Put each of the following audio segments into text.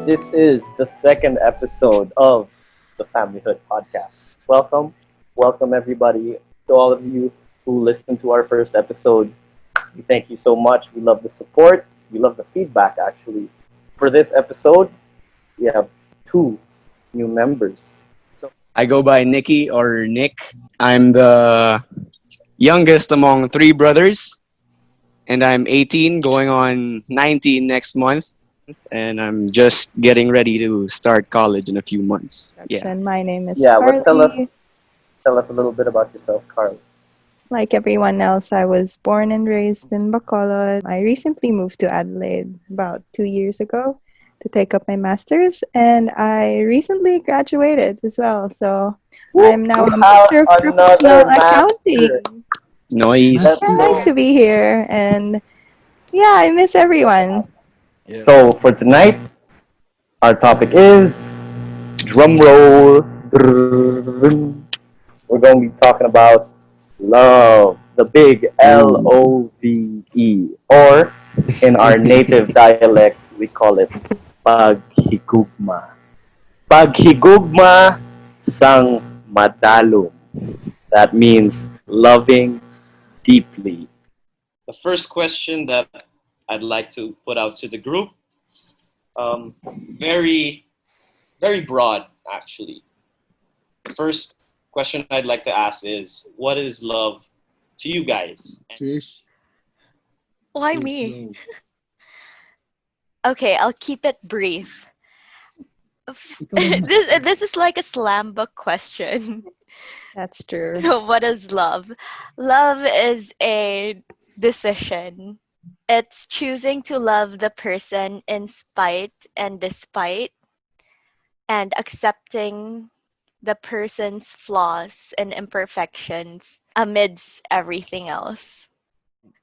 This is the second episode of the Familyhood Podcast. Welcome, welcome everybody to all of you who listened to our first episode. We thank you so much. We love the support. We love the feedback, actually. For this episode, we have two new members. So, I go by Nikki or Nick. I'm the youngest among three brothers, and I'm 18, going on 19 next month. And I'm just getting ready to start college in a few months. Yeah. My name is yeah, what Carly. tell us a little bit about yourself, Carl. Like everyone else, I was born and raised in Bacolod. I recently moved to Adelaide about 2 years ago to take up my master's, and I recently graduated as well. So I'm now a Have Master of another Professional master. Accounting. Noise. Let's Yeah, go. nice to be here, and yeah, I miss everyone. So for tonight, our topic is drum roll. We're going to be talking about love, the big Love, or in our native dialect, we call it paghigugma. Paghigugma sang madalum. That means loving deeply. The first question that I'd like to put out to the group, um, very, very broad, actually. The first question I'd like to ask is, what is love to you guys? Trish, Why please me? go. Okay, I'll keep it brief. Ikaw na yung mas... This is like a slam book question. That's true. So, what is love? Love is a decision. It's choosing to love the person in spite and despite, and accepting the person's flaws and imperfections amidst everything else.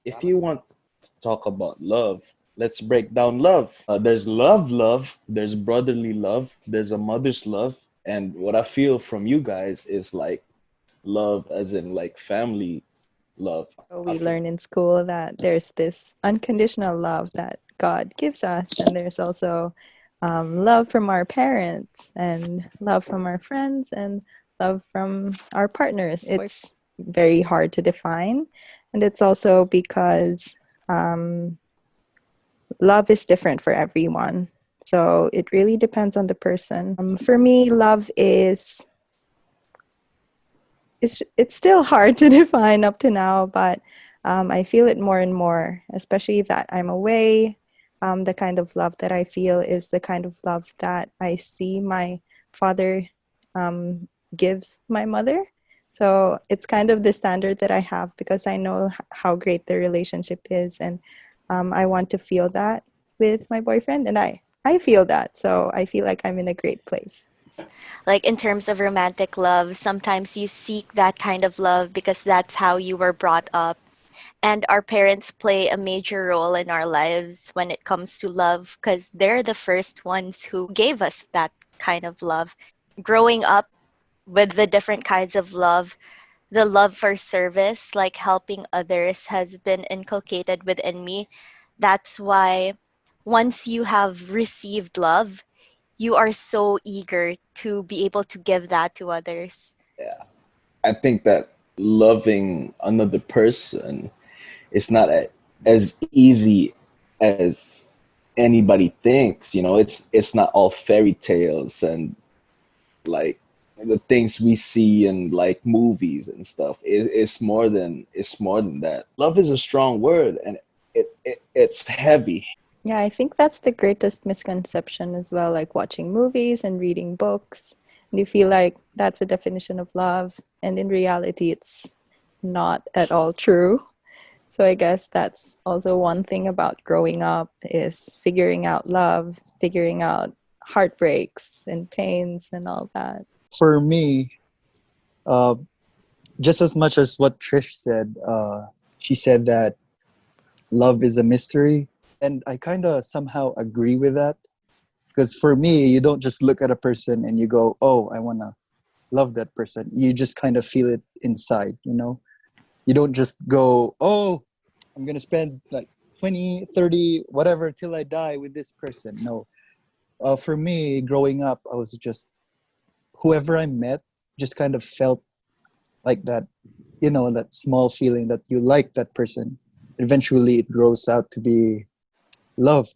If you want to talk about love, let's break down love. There's love, there's brotherly love, there's a mother's love, and what I feel from you guys is like love as in like family love. So we learn in school that there's this unconditional love that God gives us, and there's also love from our parents, and love from our friends, and love from our partners. It's very hard to define, and it's also because um, love is different for everyone. So it really depends on the person. For me, love is it's still hard to define up to now, but I feel it more and more, especially that I'm away. The kind of love that I feel is the kind of love that I see my father gives my mother. So it's kind of the standard that I have because I know how great the relationship is, and I want to feel that with my boyfriend, and I feel that. So I feel like I'm in a great place. Like in terms of romantic love, sometimes you seek that kind of love because that's how you were brought up. And our parents play a major role in our lives when it comes to love because they're the first ones who gave us that kind of love. Growing up with the different kinds of love, the love for service, like helping others, has been inculcated within me. That's why once you have received love, you are so eager to be able to give that to others. Yeah, I think that loving another person is not as easy as anybody thinks. You know, it's not all fairy tales and like the things we see in like movies and stuff. It's more than that. Love is a strong word, and it's heavy. Yeah, I think that's the greatest misconception as well, like watching movies and reading books. And you feel like that's a definition of love, and in reality, it's not at all true. So I guess that's also one thing about growing up is figuring out love, figuring out heartbreaks and pains and all that. For me, uh, just as much as what Trish said, she said that love is a mystery. And I kind of somehow agree with that. Because for me, you don't just look at a person and you go, oh, I want to love that person. You just kind of feel it inside, you know? You don't just go, oh, I'm going to spend like 20, 30, whatever till I die with this person. No. For me, growing up, I was just whoever I met, just kind of felt like that, that small feeling that you like that person. Eventually, it grows out to be love.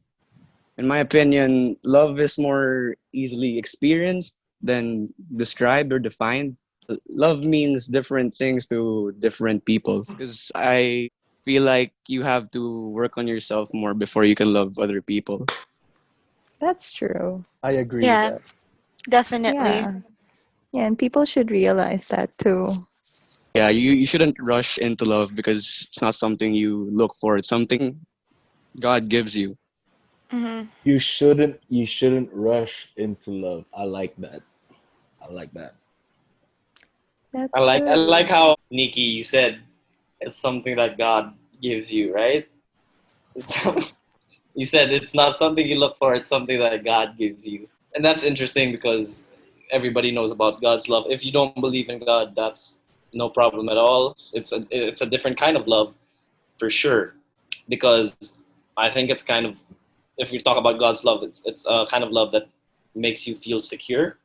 In my opinion, love is more easily experienced than described or defined. Love means different things to different people because I feel like you have to work on yourself more before you can love other people. That's true. I agree with Yeah, that. definitely. Yeah. Yeah, and people should realize that too. Yeah, you shouldn't rush into love because it's not something you look for. It's something God gives you. Hmm. You shouldn't rush into love. I like that. I like that. That's I like true. how Nikki you said it's something that God gives you, right? It's, you said it's not something you look for; it's something that God gives you, and that's interesting because everybody knows about God's love. If you don't believe in God, that's no problem at all. It's a different kind of love for sure, because I think it's kind of, if we talk about God's love, it's a kind of love that makes you feel secure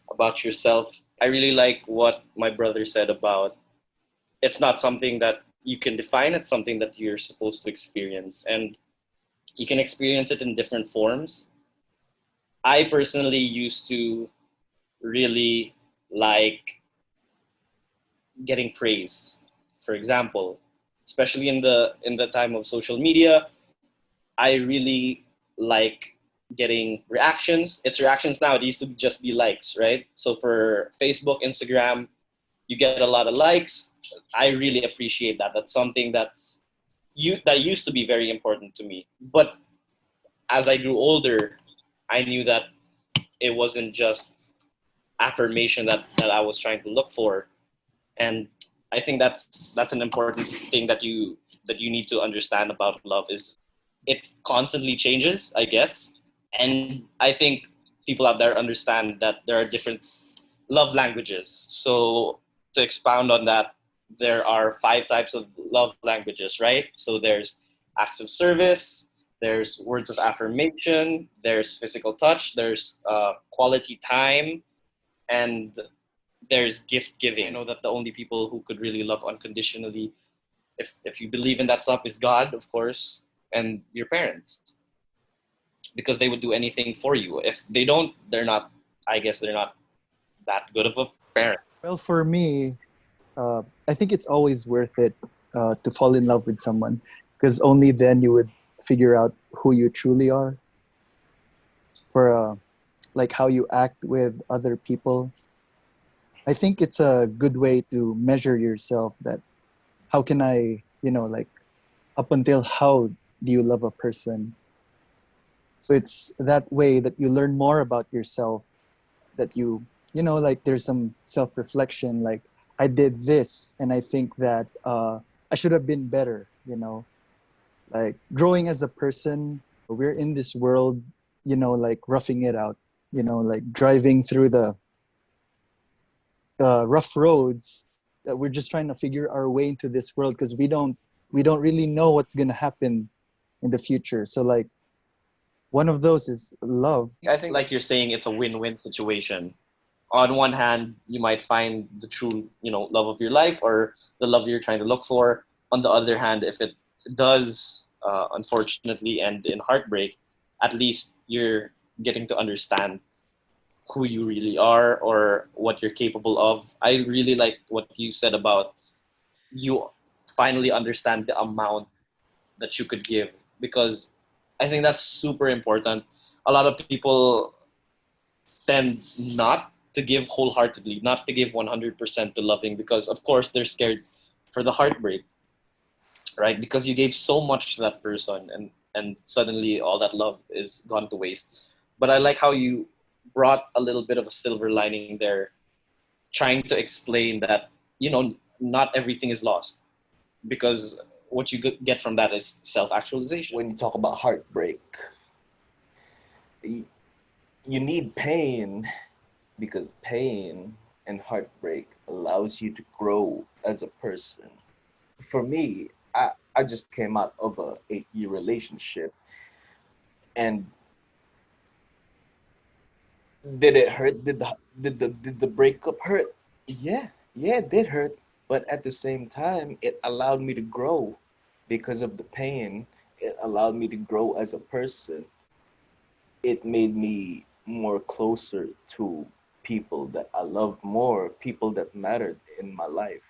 about yourself. I really like what my brother said about it's not something that you can define, it's something that you're supposed to experience. And you can experience it in different forms. I personally used to really like getting praise. For example, especially in the time of social media, I really like getting reactions. It's reactions now. It used to just be likes, right? So for Facebook, Instagram, you get a lot of likes. I really appreciate that. That's something that used to be very important to me. But as I grew older, I knew that it wasn't just affirmation that I was trying to look for. And I think that's an important thing that you need to understand about love is it constantly changes, I guess. And I think people out there understand that there are different love languages. So to expound on that, there are 5 types of love languages, right? So there's acts of service, there's words of affirmation, there's physical touch, there's quality time, and there's gift giving. I know that the only people who could really love unconditionally, if you believe in that stuff, is God, of course, and your parents, because they would do anything for you. If they don't, they're not. I guess they're not that good of a parent. Well, for me, I think it's always worth it to fall in love with someone because only then you would figure out who you truly are. For like how you act with other people, I think it's a good way to measure yourself. That how can I, like up until how do you love a person? So it's that way that you learn more about yourself. That like there's some self-reflection. Like I did this, and I think that I should have been better. Like growing as a person, we're in this world, like roughing it out. Like driving through the rough roads. That we're just trying to figure our way into this world because we don't really know what's gonna happen in the future. So like one of those is love. I think, like you're saying, it's a win-win situation. On one hand, you might find the true, love of your life or the love you're trying to look for. On the other hand, if it does, unfortunately, end in heartbreak, at least you're getting to understand who you really are or what you're capable of. I really like what you said about you finally understand the amount that you could give, because I think that's super important. A lot of people tend not to give wholeheartedly, not to give 100% to loving, because of course they're scared for the heartbreak, right? Because you gave so much to that person, and suddenly all that love is gone to waste. But I like how you brought a little bit of a silver lining there, trying to explain that not everything is lost, because what you get from that is self-actualization. When you talk about heartbreak, you need pain because pain and heartbreak allows you to grow as a person. For me, I just came out of a 8-year relationship, and Did it hurt? Did the breakup hurt? Yeah, yeah, it did hurt. But at the same time, it allowed me to grow because of the pain. It allowed me to grow as a person. It made me more closer to people that I love more, people that mattered in my life.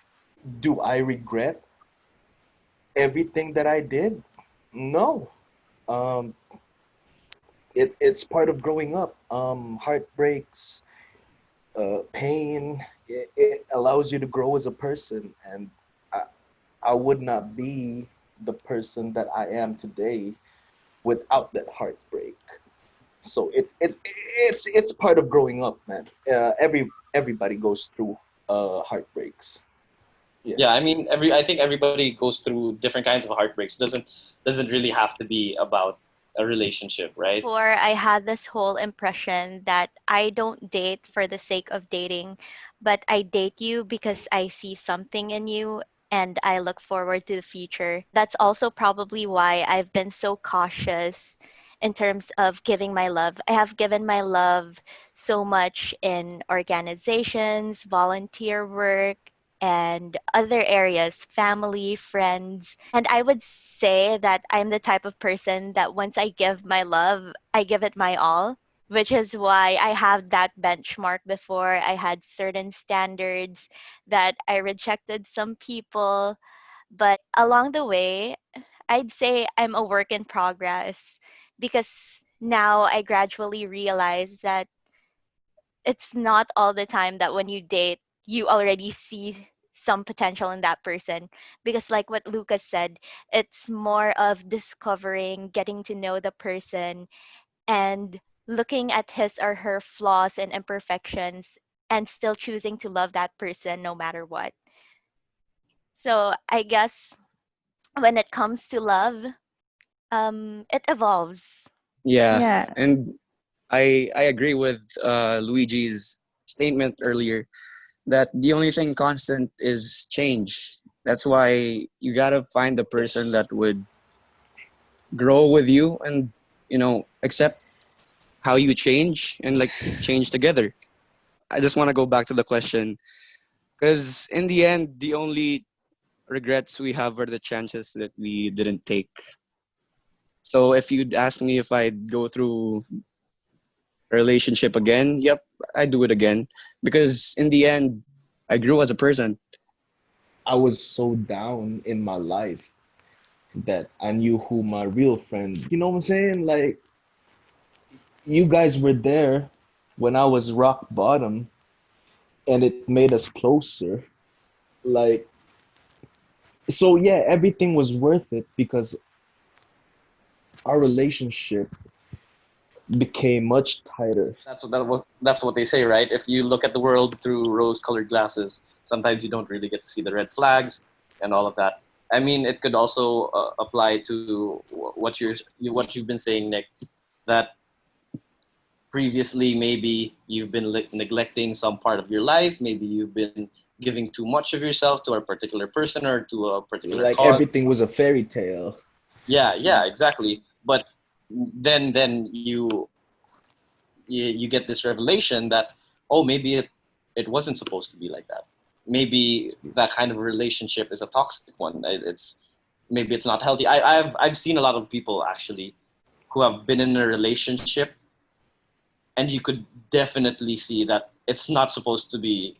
Do I regret everything that I did? No. Um, it's part of growing up. Heartbreaks, pain, it allows you to grow as a person. And I, I would not be the person that I am today without that heartbreak. So it's part of growing up, man. Everybody goes through heartbreaks. Yeah. Yeah, I mean, I think everybody goes through different kinds of heartbreaks. Doesn't really have to be about a relationship, right? Before, I had this whole impression that I don't date for the sake of dating, but I date you because I see something in you and I look forward to the future. That's also probably why I've been so cautious in terms of giving my love. I have given my love so much in organizations, volunteer work, and other areas, family, friends. And I would say that I'm the type of person that once I give my love, I give it my all, which is why I have that benchmark before. I had certain standards that I rejected some people, but along the way, I'd say I'm a work in progress because now I gradually realize that it's not all the time that when you date, you already see some potential in that person. Because, like what Lucas said, it's more of discovering, getting to know the person, and looking at his or her flaws and imperfections, and still choosing to love that person no matter what. So, I guess when it comes to love, it evolves. Yeah, Yeah. and I agree with Luigi's statement earlier that the only thing constant is change. That's why you gotta find the person Yes. that would grow with you and accept how you change and like change together. I just want to go back to the question because in the end, the only regrets we have are the chances that we didn't take. So if you'd ask me if I'd go through a relationship again, yep, I'd do it again because in the end, I grew as a person. I was so down in my life that I knew who my real friend. You know what I'm saying? Like you guys were there when I was rock bottom, and it made us closer. Like so, yeah, everything was worth it because our relationship became much tighter. That's what they say, right? If you look at the world through rose-colored glasses, sometimes you don't really get to see the red flags and all of that. I mean, it could also apply to what you've been saying, Nick, that previously maybe you've been neglecting some part of your life, maybe you've been giving too much of yourself to a particular person or to a particular Like cause. everything was a fairy tale. Yeah, yeah, exactly. But then you get this revelation that, oh, maybe it wasn't supposed to be like that. Maybe that kind of relationship is a toxic one. It's maybe it's not healthy. I've seen a lot of people actually who have been in a relationship, and you could definitely see that it's not supposed to be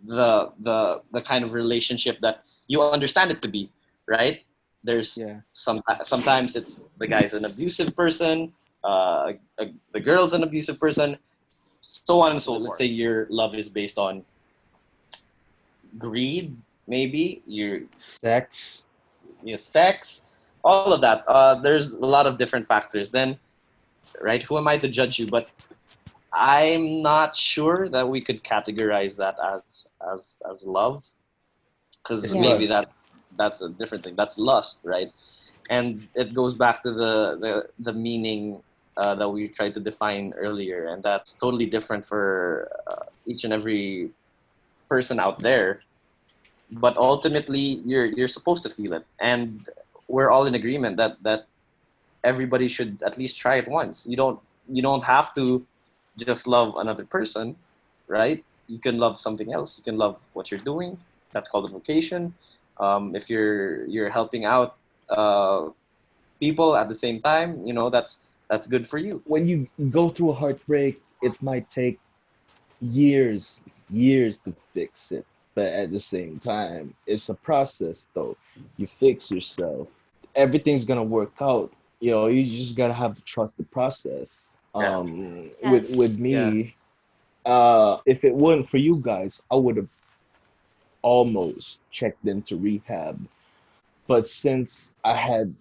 the kind of relationship that you understand it to be, right? There's Yeah. sometimes it's the guy's an abusive person, the girl's an abusive person, so on and so forth. Let's say your love is based on greed, maybe Sex. your sex, all of that. There's a lot of different factors. Then, right? Who am I to judge you? But I'm not sure that we could categorize that as love, because It's Yeah. maybe lust. that's a different thing. That's lust, right? And it goes back to the meaning that we tried to define earlier, and that's totally different for each and every person out there. But ultimately, you're supposed to feel it, and we're all in agreement that everybody should at least try it once. You don't have to. just love another person, right? You can love something else. You can love what you're doing. That's called a vocation. If you're helping out people at the same time, that's good for you. When you go through a heartbreak, it might take years, years to fix it. But at the same time, it's a process though. You fix yourself. Everything's gonna work out. You know, you just gotta have to trust the process. Yeah. Yes. With Yeah. me, if it wasn't for you guys, I would have almost checked into rehab. But since I had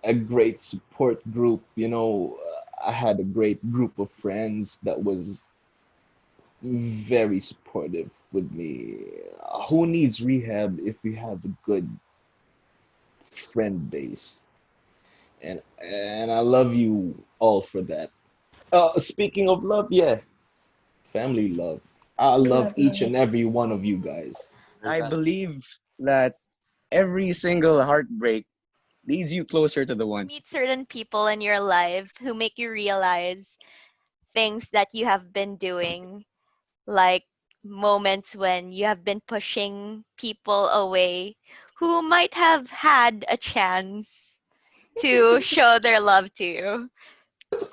a great support group, I had a great group of friends that was very supportive with me. Who needs rehab if you have a good friend base? And I love you all for that. Speaking of love, yeah, family love. I love Love each you. and every one of you guys. I believe that every single heartbreak leads you closer to the You one. meet certain people in your life who make you realize things that you have been doing, like moments when you have been pushing people away who might have had a chance to show their love to you.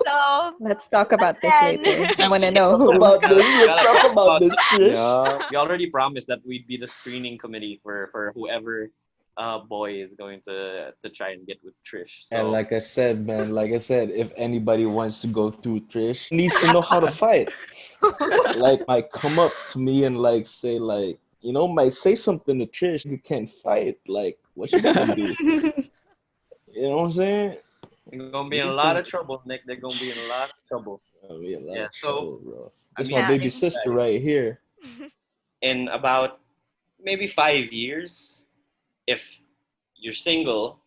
So, Let's talk but about this then, later. I want to Yeah, know Talk who. about this. Let's gotta talk talk about about this, Trish. Yeah. we already promised that we'd be the screening committee for whoever boy is going to try and get with Trish. And So like I said, man, like I said, if anybody wants to go through Trish, needs to know how to fight. Like might come up to me and like say like, might say something to Trish. You can't fight. Like, what you gonna do? You know what I'm saying? they're gonna be You in a need lot to of trouble, Nick. They're gonna be in a lot of trouble. be a lot Yeah. of So trouble, bro. I This is my mean, yeah. baby think sister right here. in about maybe 5 years, if you're single,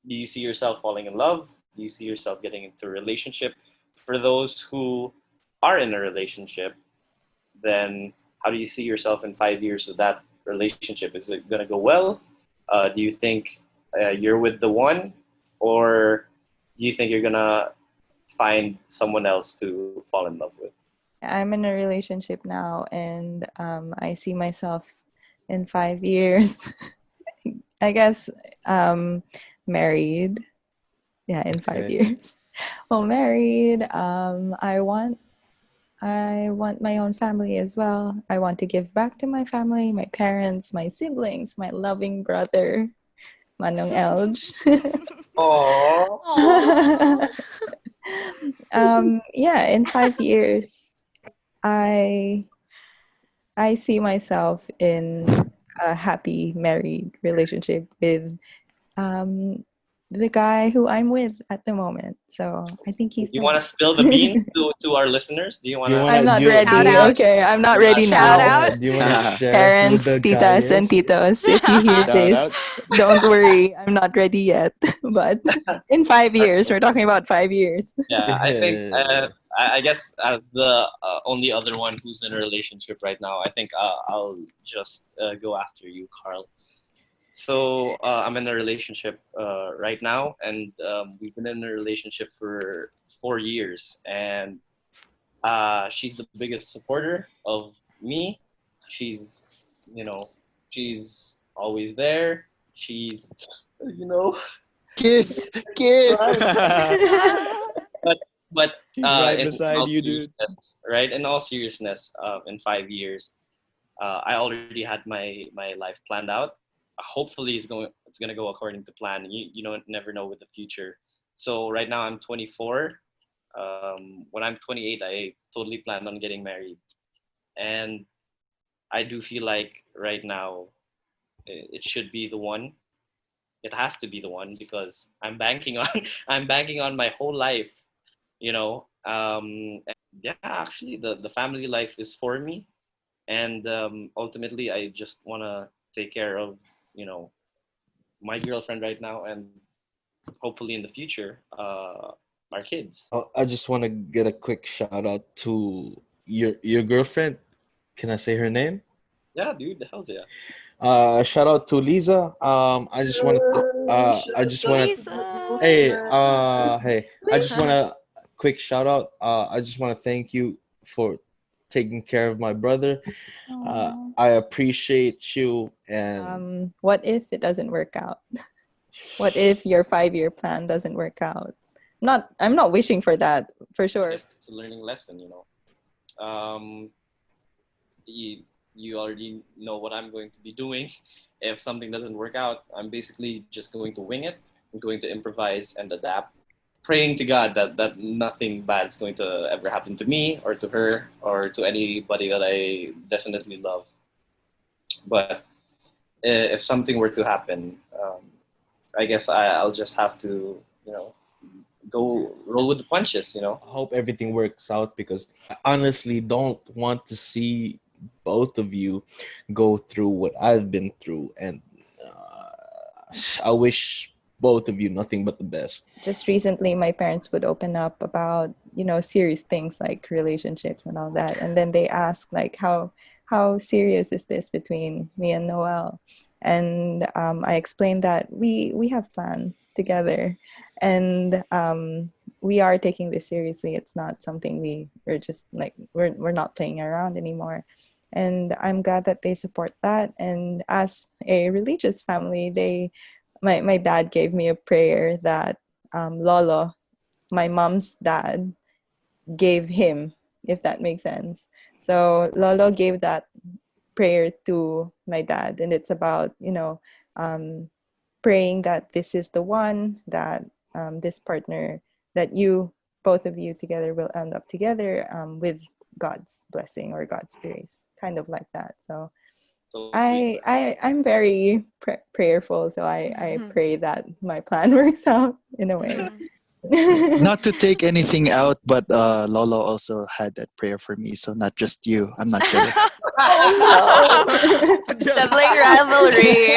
do you see yourself falling in love? Do you see yourself getting into a relationship? For those who are in a relationship, then how do you see yourself in 5 years with that relationship? Is it going to go well? Do you think you're with the one? Or do you think you're going to find someone else to fall in love with? I'm in a relationship now, and I see myself in 5 years. I guess married. Yeah, in five Okay. years. Well, married. I want my own family as well. I want to give back to my family, my parents, my siblings, my loving brother, Manong Elj. Oh, Aww. Yeah, in 5 years, I I see myself in a happy married relationship with um, the guy who I'm with at the moment. So I think he's you the want to one. spill the beans to our listeners? Do you want Do you to? I'm wanna not do you, Shout ready. out. Okay, I'm not You're not ready Shout now. out. do you wanna share who Parents, the guy titas, and is? titos, if you hear Shout out. this, don't worry. I'm not ready yet. But in 5 years, we're talking about 5 years. Yeah, I think Yeah. I guess as the only other one who's in a relationship right now, I think I'll just go after you, Carl. So I'm in a relationship right now, and we've been in a relationship for 4 years, and she's the biggest supporter of me. She's she's always there. She's you know Kiss, kiss. right. but but She's right in beside all you, dude. seriousness, right? In all seriousness, in 5 years, I already had my life planned out. Hopefully, it's gonna go according to plan. You don't never know with the future. So right now I'm 24. When I'm 28, I totally plan on getting married, and I do feel like right now it should be the one. It has to be the one because I'm banking on I'm banking on my whole life, and yeah, actually the family life is for me, and ultimately I just want to take care of you know my girlfriend right now, and hopefully in the future our kids. Oh, I just want to get a quick shout out to your girlfriend. Can I say her name? Yeah, dude, the hell's yeah. Shout out to Lisa. I just want to I just want to Lisa. hey, I just want to quick shout out. I just want to thank you for taking care of my brother. Aw. I appreciate you, and What if it doesn't work out? What if your 5-year plan doesn't work out? I'm not wishing for that, for sure. It's a learning lesson, you know. Um, you already know what I'm going to be doing. If something doesn't work out, I'm basically just going to wing it. I'm going to improvise and adapt, praying to God that nothing bad is going to ever happen to me or to her or to anybody that I definitely love. But if something were to happen, I guess I'll just have to, you know, go roll with the punches, you know. I hope everything works out because I honestly don't want to see both of you go through what I've been through, and I wish both of you nothing but the best. Just recently, my parents would open up about, serious things like relationships and all that. And then they ask, like, how serious is this between me and Noel? And I explained that we have plans together, and we are taking this seriously. It's not something we're just like we're not playing around anymore. And I'm glad that they support that. And as a religious family, my dad gave me a prayer that Lolo, my mom's dad, gave him, if that makes sense. So Lolo gave that prayer to my dad, and it's about praying that this is the one, that this partner, that both of you together will end up together with God's blessing or God's grace, kind of like that. So So I, sweet. I'm very prayerful, so I pray that my plan works out in a way. Not to take anything out, but Lolo also had that prayer for me, so not just you. I'm not jealous. Oh no. Sibling rivalry.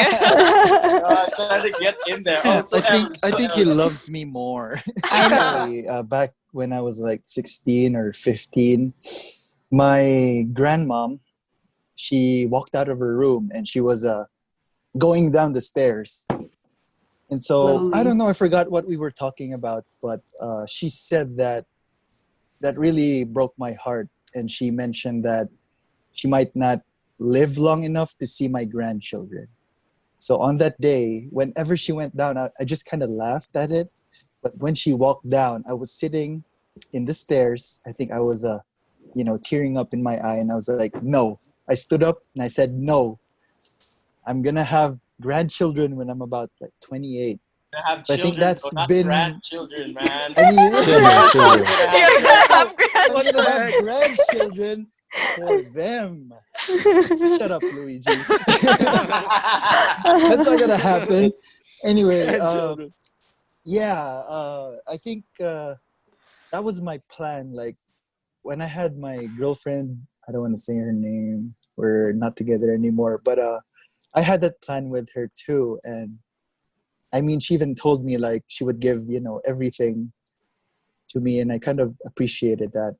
Trying to get in there. Oh, so I think he Evan. loves me more. I know. Actually, back when I was like 16 or 15, my grandmom, she walked out of her room and she was going down the stairs. And so I don't know, I forgot what we were talking about, but she said that really broke my heart. And she mentioned that she might not live long enough to see my grandchildren. So on that day, whenever she went down, I just kind of laughed at it. But when she walked down, I was sitting in the stairs. I think I was, tearing up in my eye. And I was like, no. I stood up and I said, no. I'm going to have grandchildren when I'm about like 28. To have So I children, think that's not been... grandchildren, man. I mean, Children. You're gonna have I'm going to have heck? grandchildren for them. Shut up, Luigi. That's not going to happen. Anyway, Grandchildren. I think that was my plan. Like when I had my girlfriend, I don't want to say her name. We're not together anymore. But I had that plan with her too. And I mean, she even told me like she would give, everything to me. And I kind of appreciated that.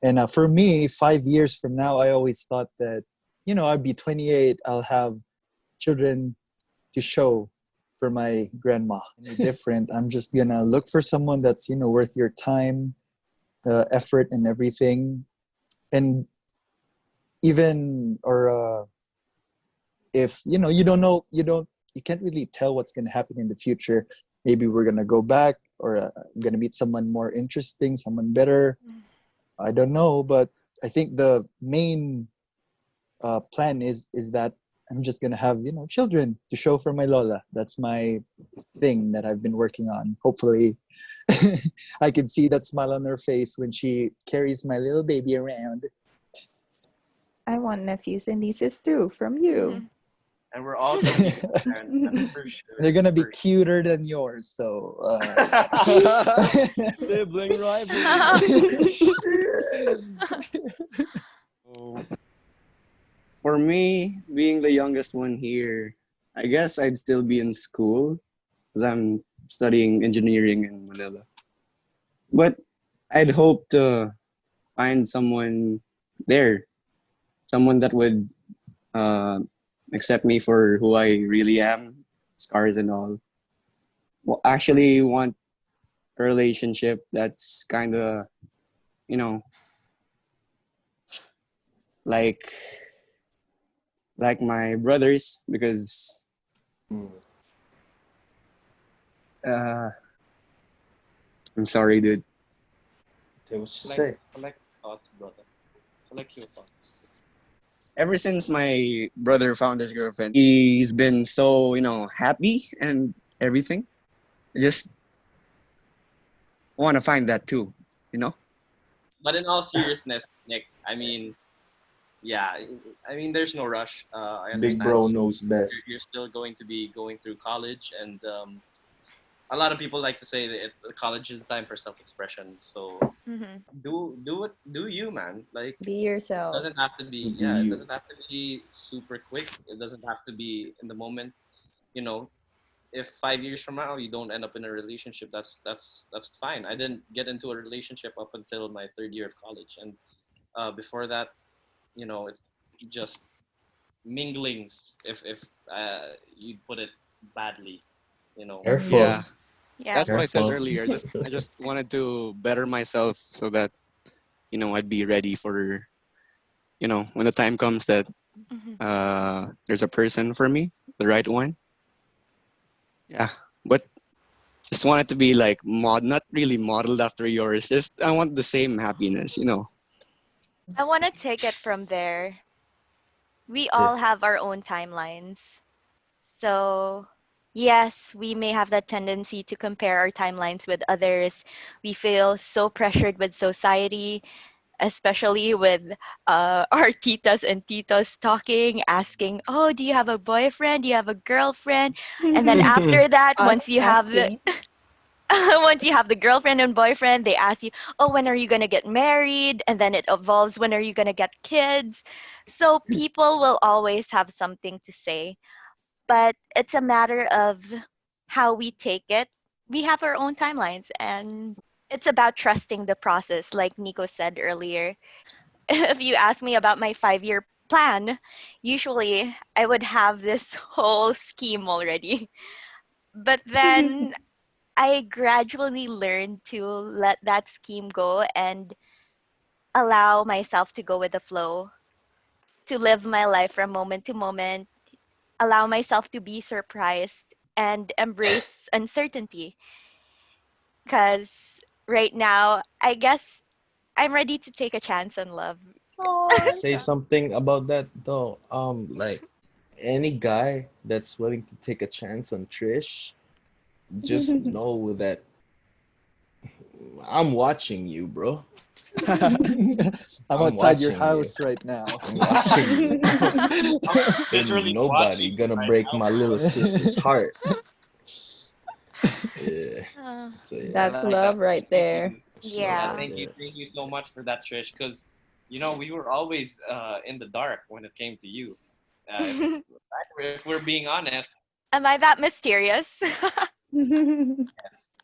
And for me, 5 years from now, I always thought that, I'd be 28. I'll have children to show for my grandma. Different. I'm just going to look for someone that's, worth your time, effort and everything. And even, or if, you don't know, you can't really tell what's going to happen in the future. Maybe we're going to go back, or I'm going to meet someone more interesting, someone better. I don't know, but I think the main plan is that I'm just gonna have children to show for my Lola. That's my thing that I've been working on. Hopefully, I can see that smile on her face when she carries my little baby around. I want nephews and nieces too from you. And we're all gonna be parents, for sure. They're gonna be For cuter than yours, so. Sibling rivalry. So, for me, being the youngest one here, I guess I'd still be in school because I'm studying engineering in Manila. But I'd hope to find someone there, someone that would accept me for who I really am, scars and all. Well, actually, want relationship that's kind of, you know, like my brothers because Mm. uh, I'm sorry, dude. Say what you Collect, say. collect thoughts, brother. Collect your thoughts. Ever since my brother found his girlfriend, he's been so, happy and everything. I just want to find that too, you know? But in all seriousness, Nick, I mean, yeah, I mean, there's no rush. I Big understand bro knows best. you're still going to be going through college, and a lot of people like to say that college is the time for self-expression. So Hmm. do you, man? Like, Be it yourself. doesn't have to be, Do yeah, it you? doesn't have to be super quick. It doesn't have to be in the moment. You know, if 5 years from now you don't end up in a relationship, that's fine. I didn't get into a relationship up until my third year of college, and before that, it's just minglings. If you put it badly, you know. Mm-hmm. Careful. Yeah, Yeah. that's what I said Careful. earlier. I just wanted to better myself so that, I'd be ready for, when the time comes that Hmm. there's a person for me, the right one. Yeah. But just want it to be like not really modeled after yours. Just I want the same happiness. I want to take it from there. We Yeah. all have our own timelines. So, yes, we may have that tendency to compare our timelines with others. We feel so pressured with society, especially with our titas and titos talking, asking, "Oh, do you have a boyfriend? Do you have a girlfriend?" And then after that, once Us you have the asking. once you have the girlfriend and boyfriend, they ask you, "Oh, when are you gonna get married?" And then it evolves, "When are you gonna get kids?" So people will always have something to say, but it's a matter of how we take it. We have our own timelines, and it's about trusting the process, like Nico said earlier. If you ask me about my 5 year plan, usually I would have this whole scheme already. But then I gradually learned to let that scheme go and allow myself to go with the flow, to live my life from moment to moment, allow myself to be surprised and embrace uncertainty. Because right now, I guess I'm ready to take a chance on love. Can I say something about that though? Like any guy that's willing to take a chance on Trish, just know that I'm watching you, bro. I'm I'm outside your watching you. house right now. I'm watching you, bro. I'm Ain't literally nobody watching you gonna right break now. my little sister's heart. Yeah. Uh, So yeah. I That's like that. love right Thank there. you. It's love Yeah, yeah. right there. thank you so much for that, Trish. Because we were always in the dark when it came to you. Am If we're being honest, I that mysterious?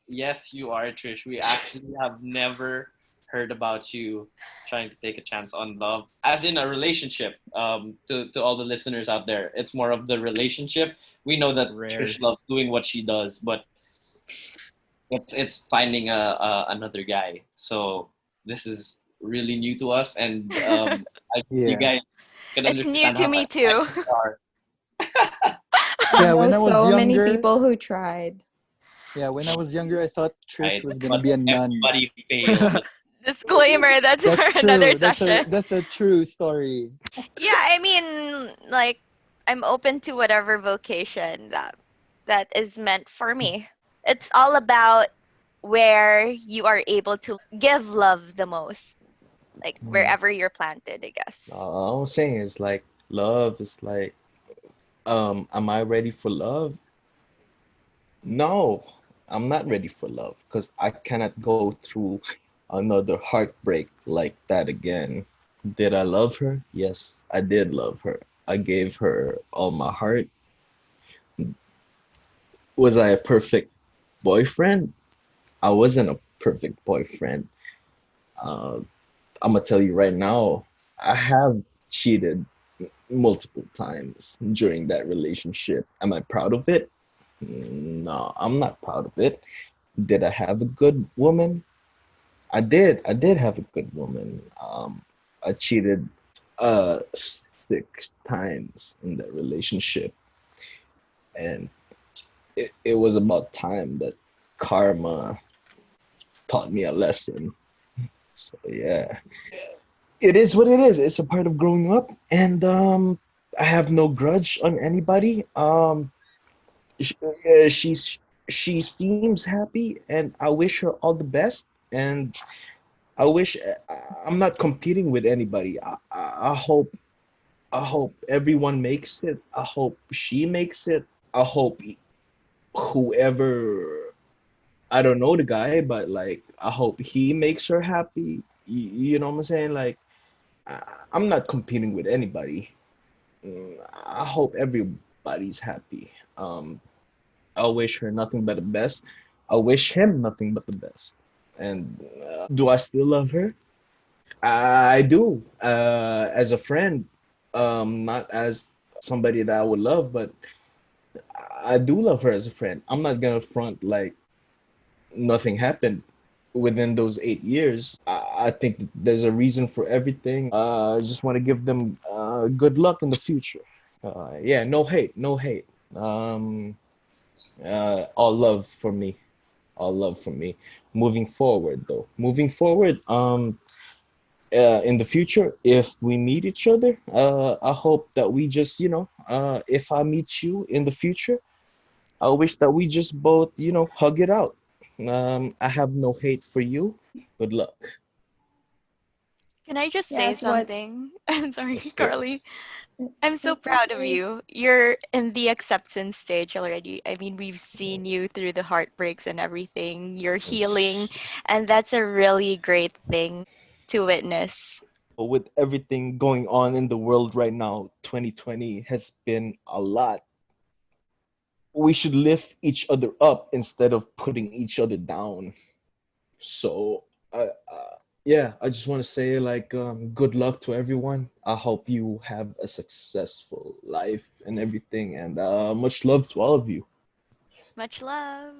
yes, you are, Trish. We actually have never heard about you trying to take a chance on love, as in a relationship. To all the listeners out there, it's more of the relationship. We know It's that rare. Trish loves doing what she does, but it's finding another guy. So this is really new to us, and I guess you Yeah. guys can It's new understand to how me too. excited we are. I Yeah, know when I was so many younger, people who tried. yeah, when I was younger, I thought Trish Right? was gonna But be a nun. everybody failed. Disclaimer, that's That's for another true. session. That's a true story. Yeah, I mean, like, I'm open to whatever vocation that is meant for me. It's all about where you are able to give love the most, like Mm. wherever you're planted, I guess. All I'm saying is like love is like, am I ready for love? No, I'm not ready for love because I cannot go through another heartbreak like that again. Did I love her? Yes, I did love her. I gave her all my heart. Was I a perfect boyfriend? I wasn't a perfect boyfriend. Uh, I'm gonna tell you right now, I have cheated multiple times during that relationship. Am I proud of it? No, I'm not proud of it. Did I have a good woman? I did. I did have a good woman. I cheated 6 times in that relationship, and it was about time that karma taught me a lesson. So yeah, it is what it is. It's a part of growing up, and I have no grudge on anybody. sh- she's she seems happy, and I wish her all the best. And I wish I'm not competing with anybody. I hope everyone makes it. I hope she makes it. I hope whoever, I don't know the guy, but like I hope he makes her happy. You know what I'm saying? Like I'm not competing with anybody. I hope everybody's happy. I wish her nothing but the best. I wish him nothing but the best. And do I still love her? I do. As a friend, not as somebody that I would love, but I do love her as a friend. I'm not gonna front like nothing happened within those 8 years. I think that there's a reason for everything. I just want to give them good luck in the future. Yeah, no hate, no hate. Um, all love for me, all love for me. Moving forward, though, moving forward, in the future, if we meet each other, I hope that we just, if I meet you in the future, I wish that we just both, hug it out. I have no hate for you. Good luck. Can I just say Yes, what something? I'm sorry, Let's go. Carly. I'm so it's proud of okay. you. You're in the acceptance stage already. I mean, we've seen you through the heartbreaks and everything. You're healing, and that's a really great thing to witness. With everything going on in the world right now, 2020 has been a lot. We should lift each other up instead of putting each other down. So, yeah, I just want to say, like, good luck to everyone. I hope you have a successful life and everything, and much love to all of you. Much love.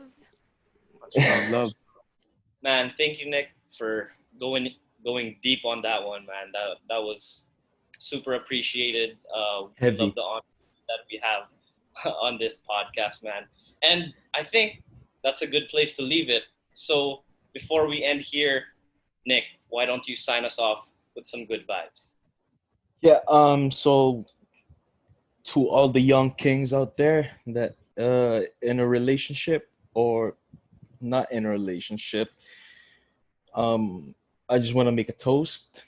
Much love, Love. much man. Thank you, Nick, for going going deep on that one, man. That was super appreciated. We love Heavy. the honor that we have on this podcast, man. And I think that's a good place to leave it. So before we end here, Nick, why don't you sign us off with some good vibes? Yeah, so to all the young kings out there that in a relationship or not in a relationship, um I just want to make a toast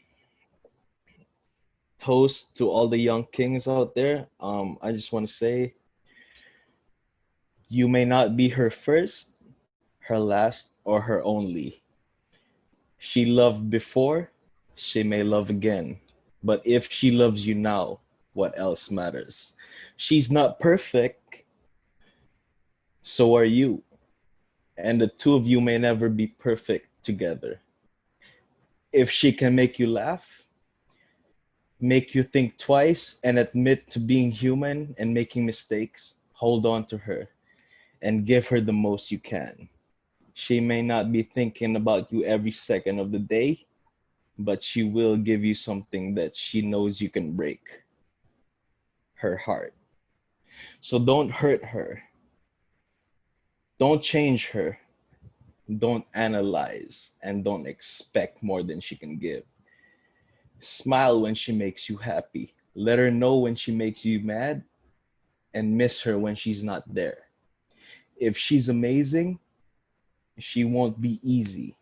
to all the young kings out there. I just want to say you may not be her first, her last, or her only. She loved before, she may love again. But if she loves you now, what else matters? She's not perfect, so are you. And the two of you may never be perfect together. If she can make you laugh, make you think twice, and admit to being human and making mistakes, hold on to her and give her the most you can. She may not be thinking about you every second of the day, but she will give you something that she knows you can break, her heart. So don't hurt her. Don't change her. Don't analyze and don't expect more than she can give. Smile when she makes you happy. Let her know when she makes you mad and miss her when she's not there. If she's amazing, she won't be easy.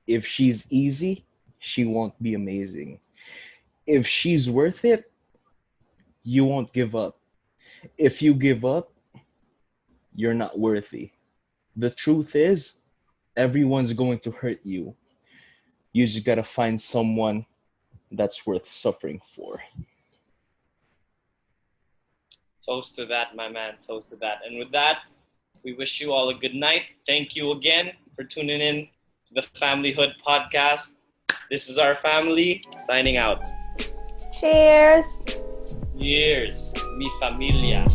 If she's easy, she won't be amazing. If she's worth it, you won't give up. If you give up, you're not worthy. The truth is, everyone's going to hurt you. You just gotta find someone that's worth suffering for. Toast to that, my man. Toast to that. And with that, we wish you all a good night. Thank you again for tuning in to the Familyhood Podcast. This is our family signing out. Cheers. Cheers, mi familia.